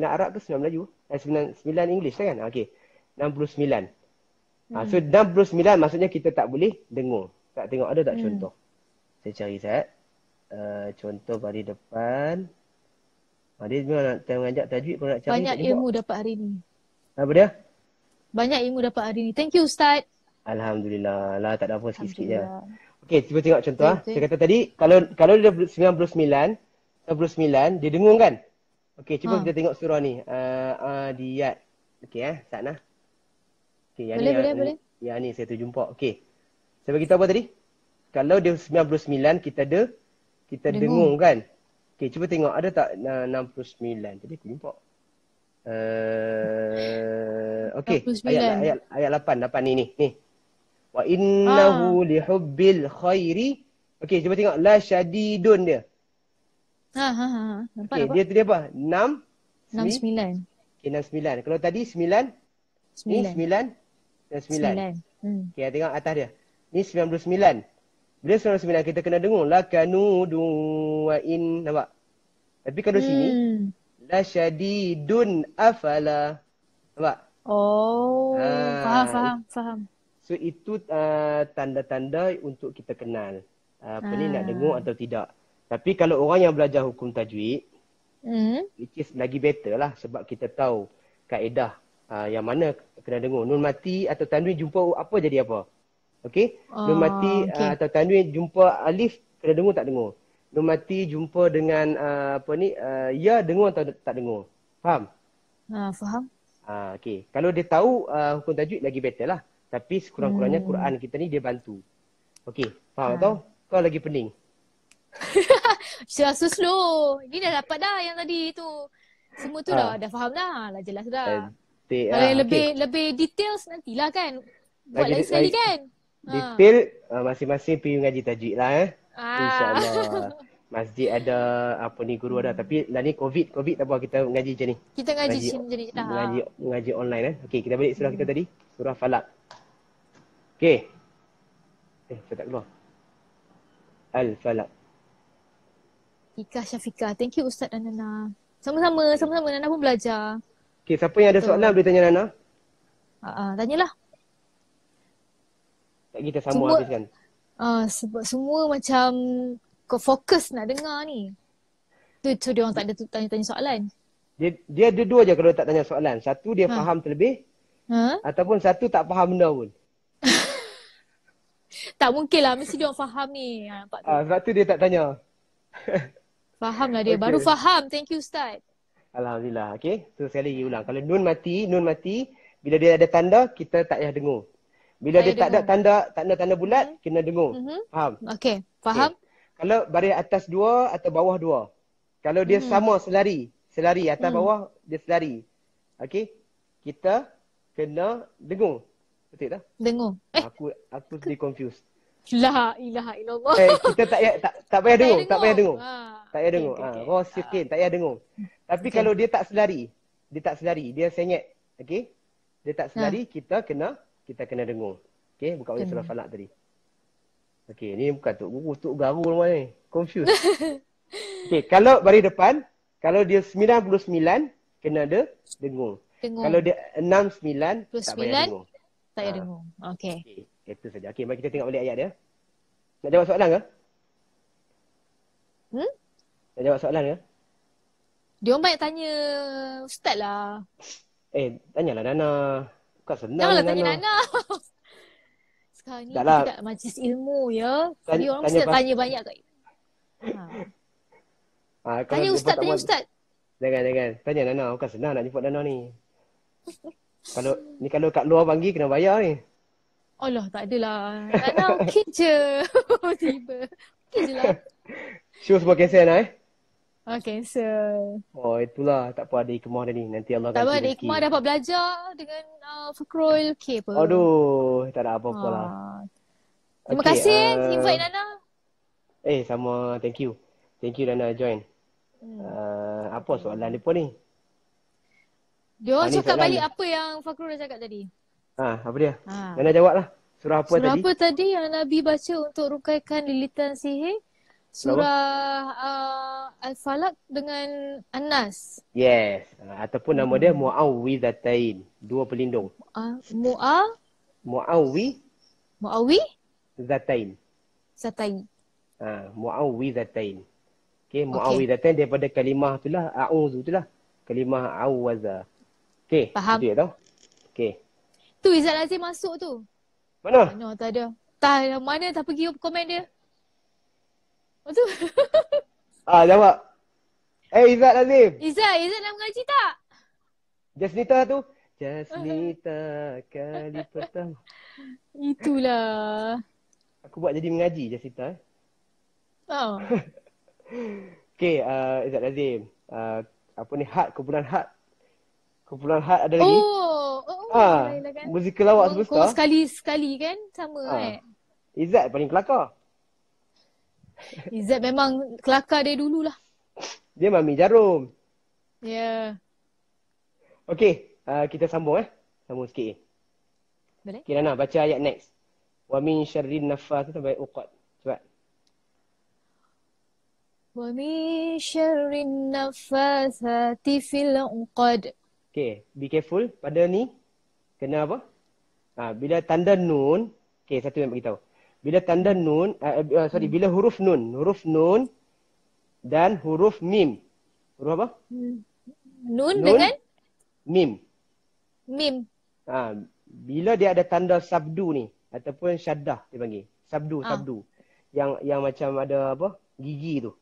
Arab ke 9 Melayu? 9 English kan? Okey. 69. So 69 maksudnya kita tak boleh dengung. Tak tengok ada tak contoh? Saya cari contoh baris depan. Dia memang nak mengajak tajwid pun nak cari. Banyak ilmu dapat hari ni. Apa dia? Banyak ilmu dapat hari ni. Thank you Ustaz. Alhamdulillah. Lah tak ada apa sikit-sikit je. Alhamdulillah. Okey, cuba tengok contoh ah. Betul. Saya kata tadi kalau dia 99 dia dengung kan? Okey, cuba kita tengok surah ni. Adiyat. Okey Sana. Okey, yang Boleh. Yang ni saya tu jumpa. Okey. Saya bagi tahu apa tadi? Kalau dia 99 kita dengung kan? Okey, cuba tengok ada tak 69. Tadi aku jumpa. Okey, ayat 8 ni. Wa innahu lihubbil khairi. Okey, cuba tengok la syadidun dia. Nampak Okey, dia apa? 6 69. Okey, 69. Kalau tadi 9 ni 9 dan 9. Okey, tengok atas dia. Ni 99. Bila 99 kita kena dengung la kanudu wa in, nampak? Tapi kalau sini la syadidun afala. Nampak? Oh, faham. So itu tanda-tanda untuk kita kenal ni nak dengung atau tidak. Tapi kalau orang yang belajar hukum tajwid, which is lagi better lah sebab kita tahu kaedah yang mana kena dengung. Nun mati atau tanwin jumpa apa jadi apa. Okey? Nun mati atau tanwin jumpa alif kena dengung tak dengung. Nun mati jumpa dengan ya dengung atau tak dengung. Faham? Faham. Okey. Kalau dia tahu hukum tajwid lagi better lah. Tapi sekurang-kurangnya Quran kita ni dia bantu. Okey, faham tau? Kau lagi pening. So slow. Ini dah dapat dah yang tadi tu. Semua tu dah faham dah. Lah jelas dah. Kalau yang lebih details nantilah kan. Buat lagi sekali kan. Detail masing-masing pergi mengaji tajwid lah InsyaAllah. Masjid ada guru ada. Tapi lah ni COVID tak apa kita mengaji macam ni. Kita ngaji macam ni dah. Mengaji online Okey, kita balik surah kita tadi. Surah Falaq. Okey. Saya tak keluar. Al-Falaq. Ika Syafiqah. Thank you Ustaz dan Nana. Sama-sama Nana pun belajar. Okey, siapa yang ada soalan boleh tanya Nana? Tanyalah. Tak kita sama habiskan. Sebab semua macam fokus nak dengar ni. Tu dia orang tak ada tanya soalan. Dia ada dua je kalau tak tanya soalan. Satu dia faham terlebih. Ataupun satu tak faham benda pun. Tak mungkin lah. Mesti dia orang faham ni. Nampak tu. Sebab tu dia tak tanya. Faham lah dia. Okay. Baru faham. Thank you Ustaz. Alhamdulillah. Okey. Tu sekali lagi ulang. Kalau nun mati. Bila dia ada tanda, kita tak payah dengung. Bila dia tak ada tanda bulat, kena dengung. Faham? Okey. Faham? Okay. Kalau baris atas 2 atau bawah 2. Kalau dia sama selari atas bawah, dia selari. Okey. Kita kena dengung. Betul tak? Dengung. Aku sedih confused. La ilaha illallah. Kita tak payah dengung. Tak payah dengung. Tak payah dengung. Okay. Tak payah dengung. Tapi kalau dia tak selari, dia sengit. Okey? Dia tak selari, kita kena dengung. Okey, buka balik surah Falaq tadi. Okey, ni bukan tuk garu rumah ni. Confused. Okey, kalau baris depan, kalau dia 99, kena ada dengung. Kalau dia 69, tak payah dengung. Tak payah dengung. Okey. Itu saja. Okey, mari kita tengok balik ayat dia. Nak jawab soalan ke? Nak jawab soalan ke? Dia orang banyak tanya Ustaz lah. Tanyalah Nana. Bukan senang janganlah tanya Nana. Sekarang ni kita kat majlis ilmu ya. Jadi orang mesti tanya banyak kat tanya Ustaz. Jangan. Tanya Nana. Bukan senang nak jumpa Nana ni. Kalau kat luar panggil kena bayar ni. Allah, tak adalah. Nana okey je. Tiba. Okey je lah. Show semua cancel Nana cancel. Itulah. Tak apa ada ikmah dah ni. Nanti Allah tak ganti rezeki. Tak apa ada ikmah dapat belajar dengan Fakrul. Okey apa. Aduh, tak ada apa-apa lah. Terima kasih invite Nana. Sama. Thank you. Thank you Nana join. Apa soalan dia pun ni? Dia orang cakap balik apa yang Fakrul dah cakap tadi. Apa dia? Nana jawab lah. Surah apa tadi? Surah apa tadi yang Nabi baca untuk rukaikan lilitan sihir? Surah Al-Falaq dengan An-Nas. Yes. Ataupun nama dia Mu'awwidhatain. 2 pelindung. Mu'awwidhatain. Mu'awwidhatain. Okay, Mu'awwidhatain daripada kalimah tu lah. A'udhu tu lah. Kalimah A'waza. Okay. Faham. Betul tau? Okay. Tu Izzat Lazim masuk tu. Mana? Mana tak ada. Tak, mana tak pergi komen dia. Betul. Jawab. Izzat Azim. Izzat nak mengaji tak? Jasnita tu. Jasnita kali pertama. Itulah. Aku buat jadi mengaji Jasnita. Oh. Okay, Izzat Azim. Apa ni, kumpulan had. Kumpulan had ada lagi. Kan? Musikal lawak semesta. Kau sekali kan sama Izzat paling kelakar. Izzat memang kelakar dari dululah. Dia Mami Jarum. Ya. Yeah. Okay, kita sambung Sambung sikit. Boleh? Okay, Nana, baca ayat next. Wa min syarrin naffas sampai uqad. Cepat. Wa min syarrin naffasati fil uqad. Okay, be careful pada ni. Kena apa? Bila tanda nun. Okay, satu yang beritahu. Bila tanda nun, bila huruf nun dan huruf mim. Huruf apa? Nun dengan? Mim. Mim. Bila dia ada tanda sabdu ni, ataupun syaddah dia panggil. Sabdu. Yang macam ada apa? Gigi tu.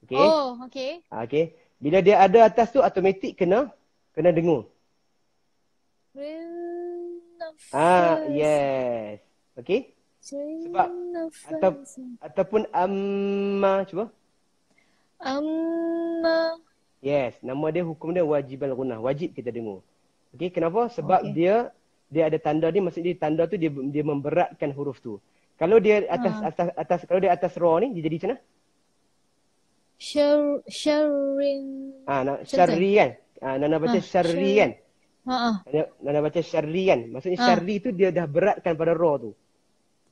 Okay. Oh, okay. Okay. Bila dia ada atas tu, automatik kena dengung. Yes. Okay. Sebab ataupun amma, cuba. Amma. Yes, nama dia, hukum dia wajib al-gunah. Wajib kita dengung. Okay, kenapa? Sebab dia ada tanda ni, maksudnya tanda tu dia memberatkan huruf tu. Kalau dia atas kalau dia atas ra ni, dia jadi macam mana? Syarrin. Syarri kan? Nana baca syarri kan? Nana baca syarri kan? Maksudnya syarri tu dia dah beratkan pada ra tu.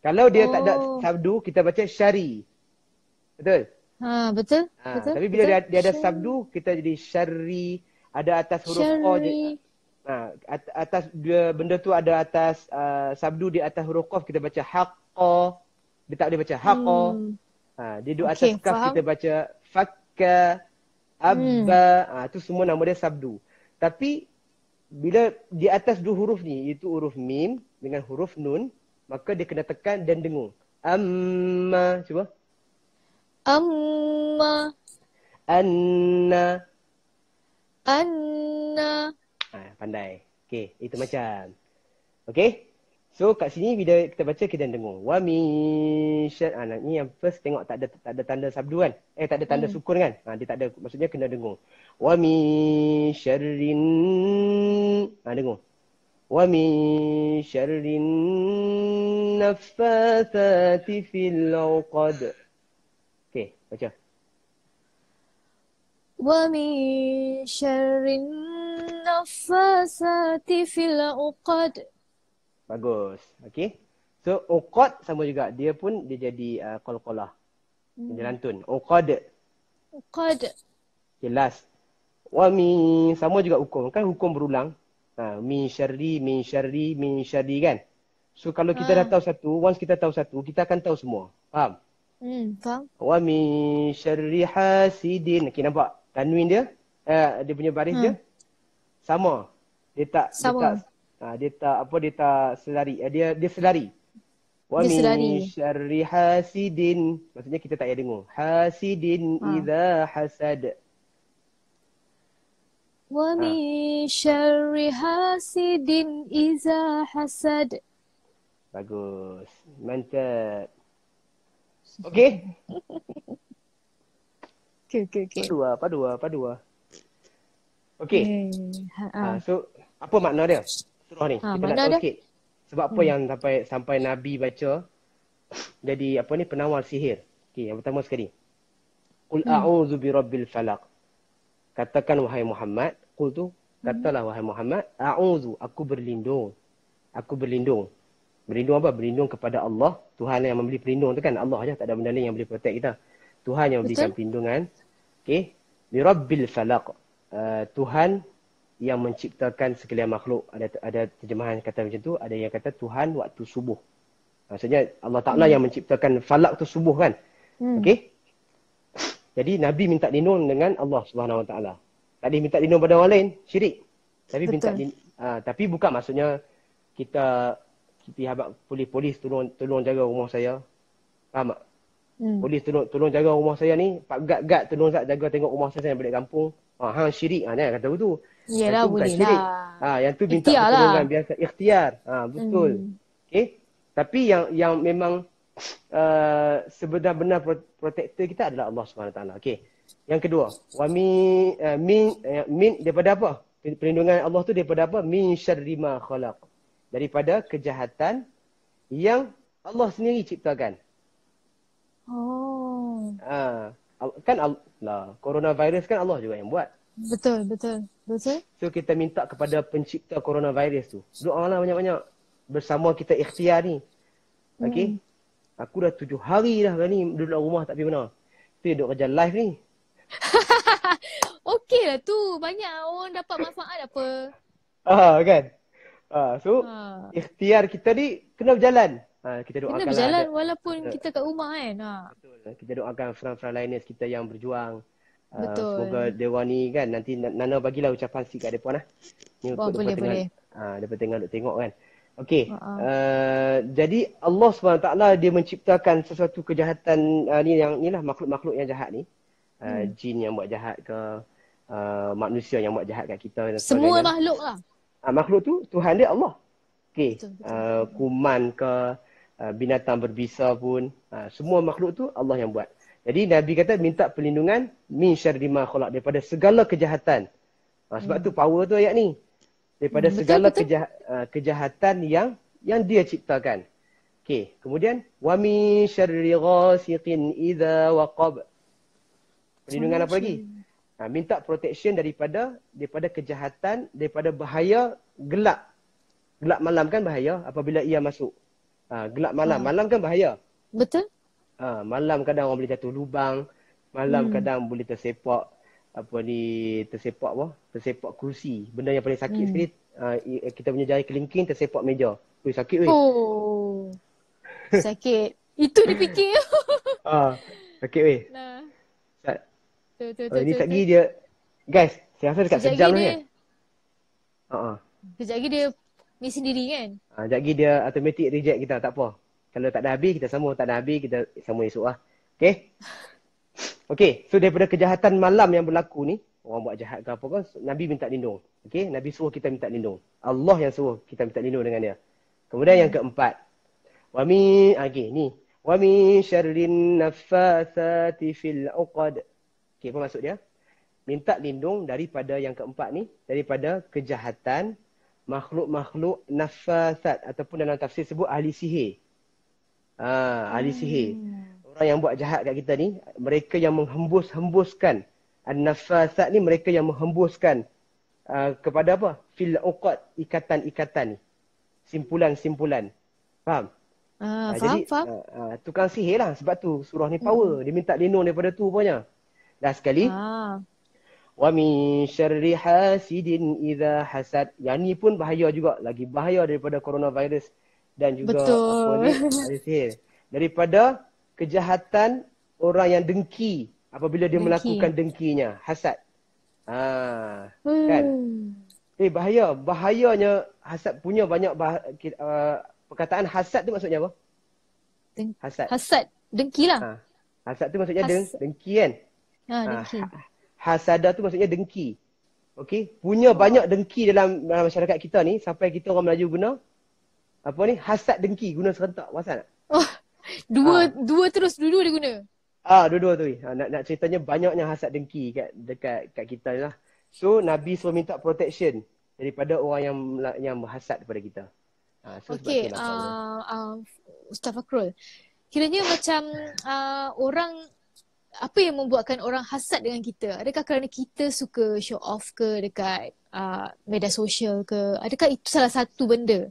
Kalau dia tak ada sabdu, kita baca syari. Betul? Betul. Tapi bila dia ada sabdu, kita jadi syarri. Ada atas huruf qa je. Atas benda tu ada atas sabdu, di atas huruf qaf kita baca haqqa. Dia tak boleh baca haqqa. Dia duduk atas kaf, kita baca fakka, abba. Tu semua nama dia sabdu. Tapi bila di atas dua huruf ni, iaitu huruf mim dengan huruf nun, maka dia kena tekan dan dengung. Amma, cuba. Amma. Anna. Pandai. Okey, itu macam. Okey. So kat sini bila kita baca kita dengung. Wa min ni yang first tengok tak ada tanda sabdu kan? Tak ada tanda sukun kan? Dia tak ada, maksudnya kena dengung. Wa min syarrin dengung. Wa min syarrin naffatsati fil 'uqad. Okey, baca. Wa min syarrin naffatsati fil 'uqad. Bagus. Okey. So uqad sama juga. Dia pun dia jadi qalqalah. Dia lantun. Uqad. Okay, last. Wa min, sama juga hukum. Kan hukum berulang. Min syarri kan. So kalau kita dah tahu satu, once kita tahu satu, kita akan tahu semua. Faham? Faham. Wa min syarri hasidin. Okey, nampak? Tanwin dia, dia punya baris dia sama. Dia tak selari. Dia selari. Wa min syarri hasidin. Maksudnya kita tak payah dengar. Hasidin idza hasad. Wa min syarri hasidin idza hasad. Bagus. Mantap. Okey. Okay. Padua. Okey. So apa makna dia? Surah ni. Kita nak tahu sikit. Sebab apa yang sampai Nabi baca jadi penawar sihir. Okey, yang pertama sekali. Qul a'udzu birabbil falaq. Katakan wahai Muhammad, qul tu katalah wahai Muhammad, a'udzu, aku berlindung. Berlindung apa? Berlindung kepada Allah, Tuhan yang memberi perlindung tu kan. Allah aja, tak ada benda lain yang boleh protect kita. Tuhan yang memberikan perlindungan. Okey. Birabbil falaq. Tuhan yang menciptakan sekalian makhluk. Ada terjemahan kata macam tu, ada yang kata Tuhan waktu subuh. Maksudnya Allah Ta'ala yang menciptakan falak tu subuh kan. Okey. Jadi Nabi minta lindung dengan Allah Subhanahu Wa Ta'ala. Tak dia minta lindung pada orang lain, syirik. Tapi tapi bukan maksudnya kita Siti habaq polis tolong jaga rumah saya. Faham tak? Polis tolong jaga rumah saya ni, Pak Gad tolong jaga tengok rumah saya balik kampung. Hang syirik jangan kata begitu. Yalah, Yang tu bukan boleh syirik. lah. Yang tu minta Ikhtiar pertolongan lah. biasa, ikhtiar. Betul. Okey. Tapi yang memang sebenar-benar protektor kita adalah Allah SWT. Okey. Yang kedua, wa min daripada apa? Perlindungan Allah tu daripada apa? Min syarri ma khalaq. Daripada kejahatan yang Allah sendiri ciptakan. Oh. Kan Allah, coronavirus kan Allah juga yang buat. Betul. So kita minta kepada pencipta coronavirus tu, doalah banyak-banyak bersama kita ikhtiar ni. Okey. Aku dah 7 hari dah ni duduk dalam rumah tak pergi mana. Tu duduk kerja live ni. Okey lah tu. Banyak orang dapat manfaat apa. Kan. So ikhtiar kita ni kena berjalan. Kita doakan kena berjalan walaupun kita kat rumah kan. Betul. Kita doakan frontliners kita yang berjuang. Betul. Semoga dewan ni kan nanti Nana bagilah ucapan sikit kat depan lah. Ni untuk boleh. Depa tengok kan. Okey. Jadi Allah SWT dia menciptakan sesuatu kejahatan ni yang inilah makhluk-makhluk yang jahat ni. Jin yang buat jahat ke, manusia yang buat jahat kat kita dan semua makhluk lah. Makhluk tu Tuhan dia Allah. Okey. Kuman ke, binatang berbisa pun, semua makhluk tu Allah yang buat. Jadi Nabi kata minta perlindungan min syarri ma khalaq, daripada segala kejahatan. Sebab tu power tu ayat ni. Daripada segala kejahatan yang dia ciptakan. Okey, kemudian wa min syarri ghasiqin idza waqab. Perlindungan apa lagi? Minta protection daripada kejahatan, daripada bahaya gelap. Gelap malam kan bahaya apabila ia masuk. Gelap malam. Malam kan bahaya. Betul. Malam kadang orang boleh jatuh lubang. Malam kadang boleh tersepak tersepak kursi. Benda yang paling sakit sekali, kita punya jari kelingking tersepak meja. Sakit weh. Oh. Sakit. Itu dia fikir. Sakit weh. Nah. Ini sekejap dia, guys, saya rasa dekat sejam lah kan. Kejap lagi dia ni sendiri kan. Sekejap lagi dia automatic reject kita, tak apa. Kalau tak ada habis, kita sambung. Tak ada habis, kita sambung esok lah. Okay? Okay, so daripada kejahatan malam yang berlaku ni, orang buat jahat ke apa kan, Nabi minta lindung. Okay, Nabi suruh kita minta lindung. Allah yang suruh kita minta lindung dengan dia. Kemudian yang keempat. Wa min syarrin naffatsati fil 'uqad. Okay, apa maksud dia? Minta lindung daripada yang keempat ni, daripada kejahatan makhluk-makhluk naffasat, ataupun dalam tafsir sebut ahli sihir. Ahli sihir. Orang yang buat jahat kat kita ni, mereka yang menghembus-hembuskan. An-naffasat ni mereka yang menghembuskan kepada apa? Fil 'uqad, ikatan-ikatan ni. Simpulan-simpulan. Faham? Faham. Tukang sihir lah. Sebab tu surah ni power. Dia minta lindung daripada tu punya. Last sekali. Wa min syarri hasidin idza hasad. Yang ni pun bahaya juga. Lagi bahaya daripada coronavirus. Dan juga sihir. Daripada kejahatan orang yang dengki. Apabila dia melakukan dengkinya. Hasad. Kan? Bahaya. Bahayanya hasad punya banyak perkataan hasad tu maksudnya apa? Hasad. Dengki lah. Hasad tu maksudnya dengki kan? Dengki. Hasada tu maksudnya dengki. Okey, punya banyak dengki dalam masyarakat kita ni, sampai kita orang Melayu guna apa ni? Hasad dengki, guna serentak. Pasal tak? Dua terus dua dia guna. Dua-dua tu. Nak ceritanya banyaknya hasad dengki dekat kita lah. So Nabi suruh minta protection daripada orang yang berhasad kepada kita. Okey, Ustaz Fakrul. Kiranya macam orang, apa yang membuatkan orang hasad dengan kita? Adakah kerana kita suka show off ke dekat media sosial ke? Adakah itu salah satu benda?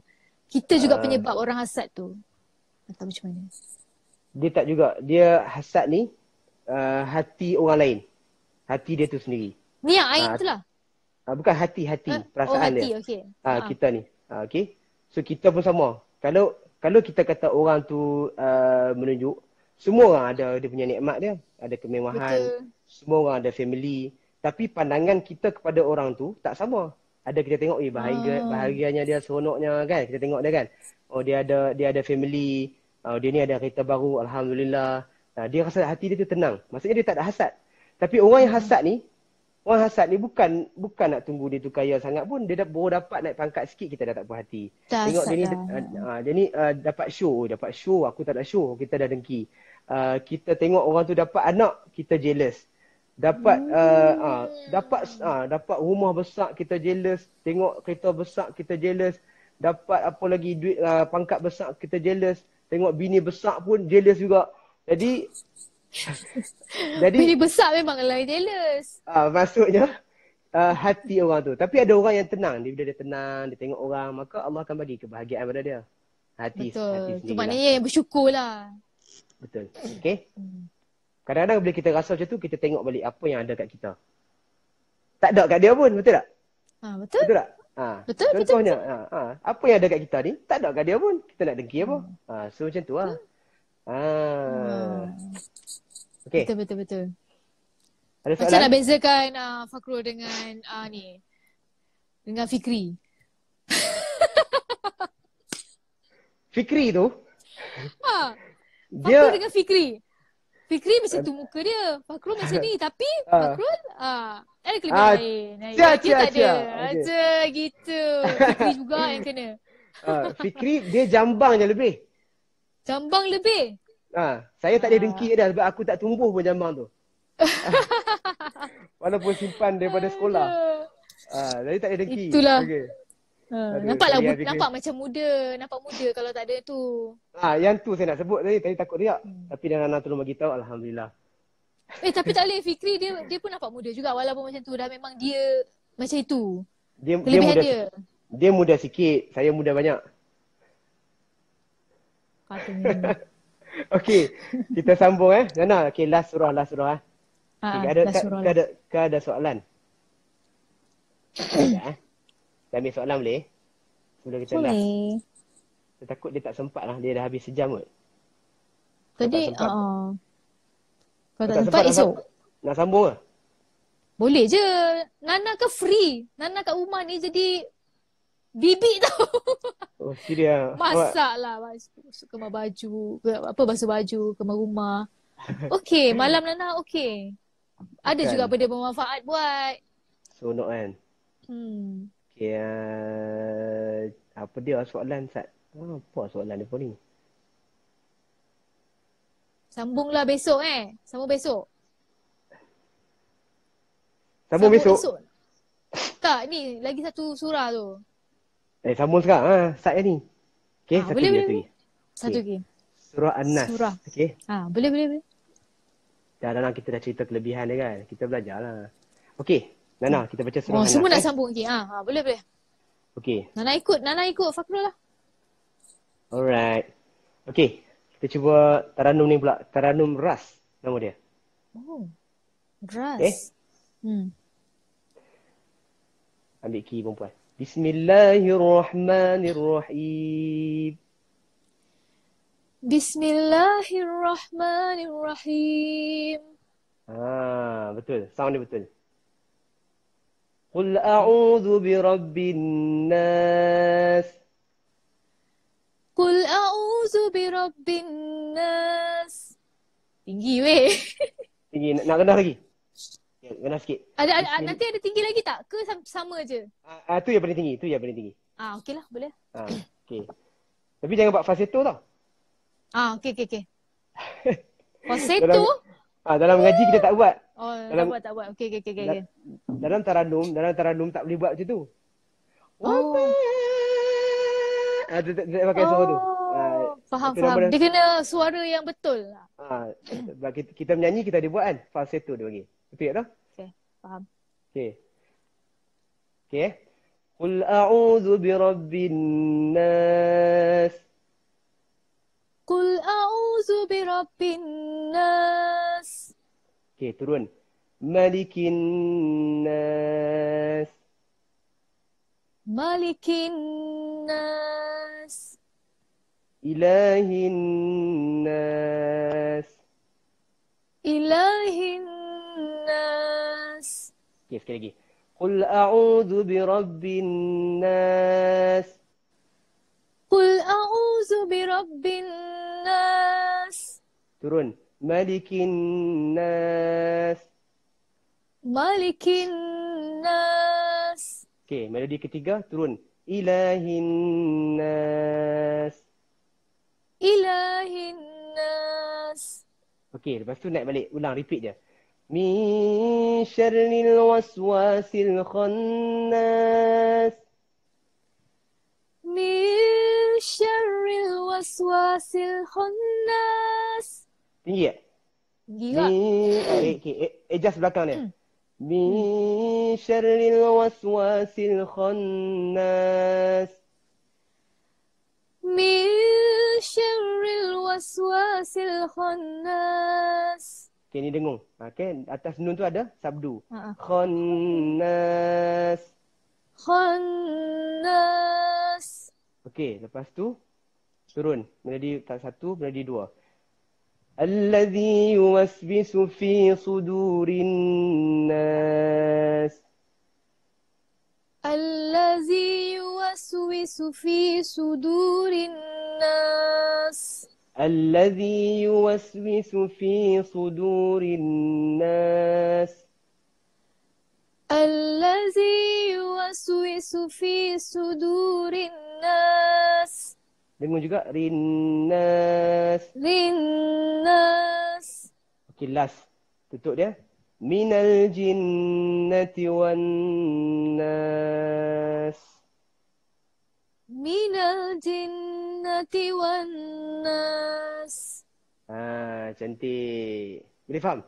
Kita juga penyebab orang hasad tu? Atau macam mana? Dia tak juga. Dia hasad ni hati orang lain. Hati dia tu sendiri. Ni yang ain tu lah? Bukan hati. Perasaan hati, dia. Okay. Kita ni. Okay. So kita pun sama. Kalau kita kata orang tu menunjuk, semua orang ada dia punya nikmat dia. Ada kemewahan. Betul. Semua orang ada family. Tapi pandangan kita kepada orang tu tak sama. Ada kita tengok bahagianya dia, seronoknya kan. Kita tengok dia kan. oh dia ada family, dia ni ada kereta baru, alhamdulillah. Dia rasa hati dia tu tenang. Maksudnya dia tak ada hasad. Tapi orang yang hasad ni, bukan nak tunggu dia tu kaya sangat pun. Dia baru dapat naik pangkat sikit, kita dah tak puas hati. Tak Tengok dia ni, dia ni dapat show, aku tak ada show, kita dah dengki. Kita tengok orang tu dapat anak, kita jealous. Dapat dapat rumah besar, kita jealous. Tengok kereta besar, kita jealous. Dapat apa lagi, duit pangkat besar, kita jealous. Tengok bini besar pun jealous juga. Jadi bini besar memanglah jealous. Maksudnya hati orang tu. Tapi ada orang yang tenang. Bila dia tenang, dia tengok orang, maka Allah akan bagi kebahagiaan pada dia. Hati Betul. Itu maknanya yang bersyukur lah. Betul. Okay. Kadang-kadang bila kita rasa macam tu, kita tengok balik apa yang ada kat kita. Tak ada kat dia pun, betul tak? Betul. Betul tak? Betul. Contohnya, apa yang ada kat kita ni, tak ada kat dia pun. Kita nak dengki apa? So macam tu lah. Okay. Betul. Ada soalan? Macam nak bezakan Fakrul dengan dengan Fikri? Fikri tu, Fakrul dengan Fikri. Fikri macam tu muka dia. Fakrul macam ni. Tapi Fakrul ada kelebihan lain. Dia tak ada. Macam gitu. Fikri juga yang kena. Fikri dia jambang je lebih. Jambang lebih? Saya tak ada dengki dia sebab aku tak tumbuh pun jambang tu. Walaupun simpan daripada sekolah. Jadi tak ada dengki. Itulah. Okay. Nampak macam muda. Nampak muda kalau tak ada tu. Yang tu saya nak sebut tadi takut riak. Tapi dah Nana tolong bagi tahu, alhamdulillah. Tapi tak boleh. Fikri dia pun nampak muda juga walaupun macam tu. Dah memang dia macam itu. Kelebihan dia. Dia muda sikit, saya muda banyak. Patutnya. Okey, kita sambung Nana. Okey, last surah. Ada soalan? Kita ambil soalan boleh? Sebelum kita last. Saya takut dia tak sempat lah. Dia dah habis sejam kot. Tadi, kalau tak sempat esok. Nak sambung ke? Boleh je. Nana ke free? Nana kat rumah ni jadi bibik tau. Oh, serius. Masak lah. Kemar baju. Basuh baju. Kemar rumah. Okey. Malam Nana okey. Ada juga benda bermanfaat buat. Seronok kan? Okay. Apa dia soalan Sat? Apa soalan dia pun ni? Sambunglah besok Sambung besok. Sambung besok? Tak, ni lagi satu surah tu. Sambung sekarang Sat yang ni. Okay, boleh. Satu lagi. Surah An-Nas. Okay. Boleh. Dah kita dah cerita kelebihan dia kan. Kita belajar lah. Okay. Nana, kita baca surah An-Nas. Semua nak sambung lagi. Boleh. Okay. Nana ikut Fakrul lah. Alright. Okay. Kita cuba Taranum ni pula. Taranum Ras nama dia. Ras. Ambil key perempuan. Bismillahirrahmanirrahim. Bismillahirrahmanirrahim. Betul. Sound dia betul. Qul a'udzu birabbin nas. Qul a'udzu birabbin nas. Tinggi weh. Tinggi. Nak rendah lagi? Rendah sikit. Nanti ada tinggi lagi tak? Ke sama je? Tu yang paling tinggi. Okey lah. Boleh. Okay. Tapi jangan buat falsetto tau. Okey. Falsetto? Dalam mengaji kita tak buat. Tak buat. Okey. Dalam taranum tak boleh buat macam tu. Dia pakai suara tu. Faham. Dia kena suara yang betul. Kita menyanyi, kita ada buat kan. Falsetto dia bagi. Betul tak? Okay, faham. Okay. Qul a'udzu birabbin nas. Qul a'udzu birabbin nas. Okay, turun. Malikin nas. Malikin nas. Ilahin nas. Ilahin nas. Okay, sekali lagi. Qul a'udzu birabbin nas. Qul a'udzu Rabbin nas. Turun. Malikin nas. Malikin nas. Okey, melodi ketiga turun. Ilahin nas. Ilahin nas. Okey, lepas tu naik balik. Ulang, repeat je. Min syarril waswasil khannas. Min syarril waswasil khannas. Tinggi tak? Tinggi tak? Adjust belakang dia. Min syarril waswasil khannas. Min syarril waswasil khannas. Okey, ni dengung. Okey, atas nun tu ada sabdu. Ha. Khannas. Khannas. Okey, lepas tu turun. Melodi tak satu, melodi dua. Allazi yuwaswisu fi sudurin nas. Allazi yuwaswisu fi sudurin nas. الذي يوسوس في صدور الناس. الذي يوسوس في صدور الناس. Dengung juga rinnas. Rinnas. Okey, last. Tutup dia. Minal jinnati wan nas. Minal jinnati wan nas. Cantik. Boleh faham?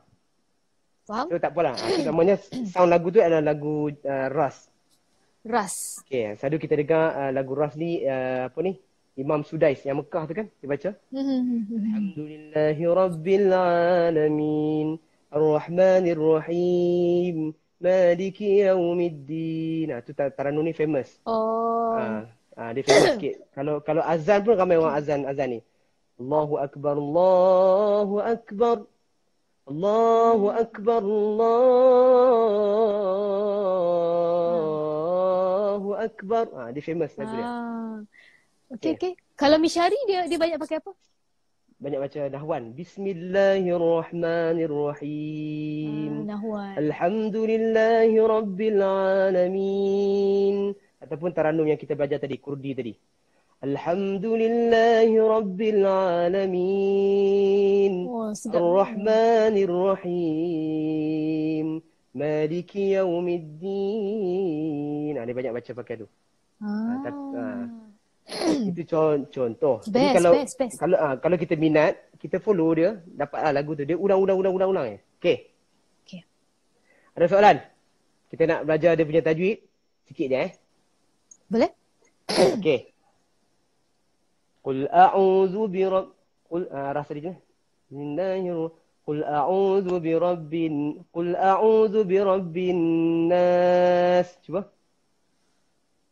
Faham? So tak apalah. Namanya sound lagu tu adalah lagu Ras. Ras. Okey, selalu kita dengar lagu Ras ni apa ni? Imam Sudais yang Mekah tu kan dia baca. Alhamdulillahi rabbil alamin. Ar-Rahmanir Rahim. Maliki yaumiddin. Tu taranum ni famous. Oh. Dia famous sikit. Kalau azan pun ramai orang azan ni. Allahu akbar, Allahu akbar. Allahu akbar, Allahu akbar. Dia famous lagu dia. Okey. Kalau Mishari dia banyak pakai apa? Banyak baca nahwan. Bismillahirrahmanirrahim. Nahwan. Alhamdulillahi rabbil alamin. Ataupun taranum yang kita belajar tadi, kurdi tadi. Alhamdulillahi rabbil alamin. Ar-Rahmanir-Rahim. Maliki yaumiddin. Dia banyak baca pakai tu. Itu contoh. Best, jadi best. Kalau kita minat, kita follow dia, dapatlah lagu tu. Dia ulang je. Okey. Ada soalan? Kita nak belajar dia punya tajwid sikit je Boleh? Okey. Qul a'udzu rasa dia. Qul a'udzu birabbin nas. Cuba.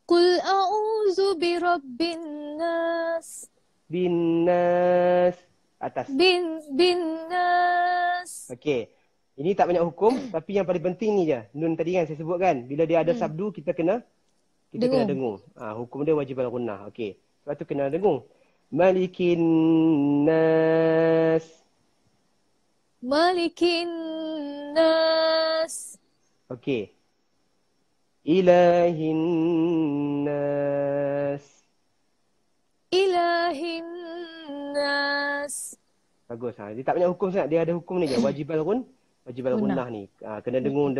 Qul a'udzu birabbin nas. Bin nas. Atas. Bin nas. Okey. Ini tak banyak hukum tapi yang paling penting ni je. Nun tadi kan saya sebut kan. Bila dia ada sabdu kita kena dengung. Hukum dia wajib al-gunnah. Okey. Sebab tu kena dengung. Malikin nas. Malikin nas. Okey. Ilahin nas. Ilahin nas. Bagus. Dia tak banyak hukum sangat. Dia ada hukum ni je. Wajib al-gunnah ni. Kena dengung.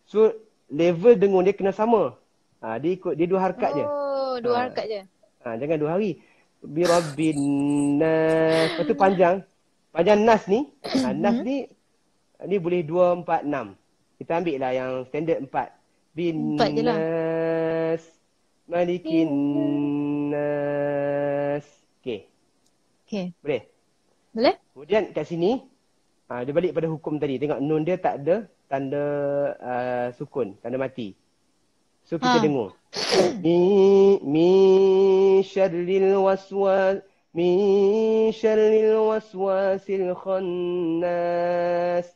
So level dengung dia kena sama. Dia 2 harakat je. Oh, 2 harakat je. Jangan 2 hari. Birabbin nas. Lepas tu panjang nas ni. Nas ni boleh 2, 4, 6. Kita ambil lah yang standard 4. Bin 4 je lah. nas. Malikin nas. Okey. Boleh? Kemudian kat sini dia balik pada hukum tadi. Tengok nun dia tak ada tanda sukun, tanda mati. So kita dengung. Min syarril waswasil khannas.